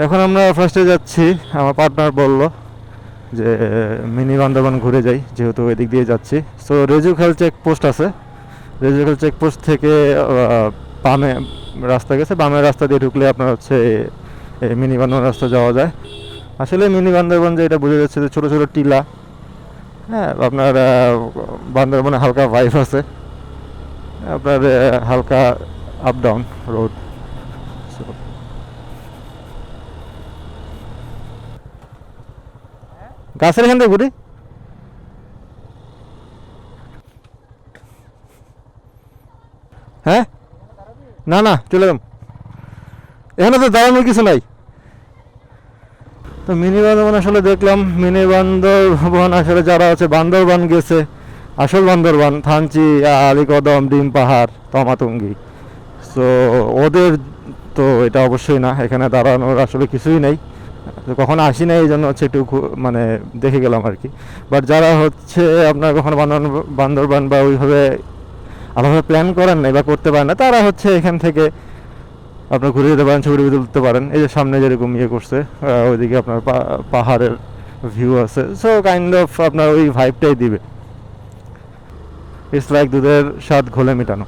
এখন আমরা ফার্স্টে যাচ্ছি, আমার পার্টনার বলল যে মিনি বান্দরবান ঘুরে যাই, যেহেতু এদিক দিয়ে যাচ্ছি। সো রেজুখাল চেকপোস্ট আছে, রেজুখাল চেকপোস্ট থেকে বামে রাস্তা গেছে, বামের রাস্তা দিয়ে ঢুকলে আপনার হচ্ছে মিনি বান্দরবান রাস্তা যাওয়া যায়। আসলে মিনি বান্দরবান যে এটা বোঝা যাচ্ছে যে ছোটো ছোটো টিলা, হ্যাঁ আপনার বান্দরবানে হালকা ভাইব আছে, আপনার হালকা আপ ডাউন রোড। গাছের এখান থেকে ঘুরি। হ্যাঁ না না চলে যাম, এখানে তো দাঁড়ানোর কিছু নাই। তো মিনি বান্দরবান আসলে দেখলাম, মিনি বান্দরবান আসলে যারা আছে বান্দরবান গেছে, আসল বান্দরবান থানচি, আলীকদম, ডিম পাহাড়, তমাতঙ্গি, সো ওদের তো এটা অবশ্যই না, এখানে দাঁড়ানোর আসলে কিছুই নেই। কখনো আসি না, এই জন্য হচ্ছে একটু মানে দেখে গেলাম আর কি। বাট যারা হচ্ছে আপনার কখনো বান্দরবান বা ওইভাবে আলাদাভাবে প্ল্যান করেন নাই বা করতে পারেন না, তারা হচ্ছে এখান থেকে আপনার ঘুরে যেতে পারেন, ছবি তুলতে পারেন। এই যে সামনে যেরকম ইয়ে করছে, ওইদিকে আপনার পাহাড়ের ভিউ আছে, সো কাইন্ড অফ আপনার ওই ভাইবটাই দিবে। ইটস লাইক দুধের স্বাদ ঘোলে মেটানো।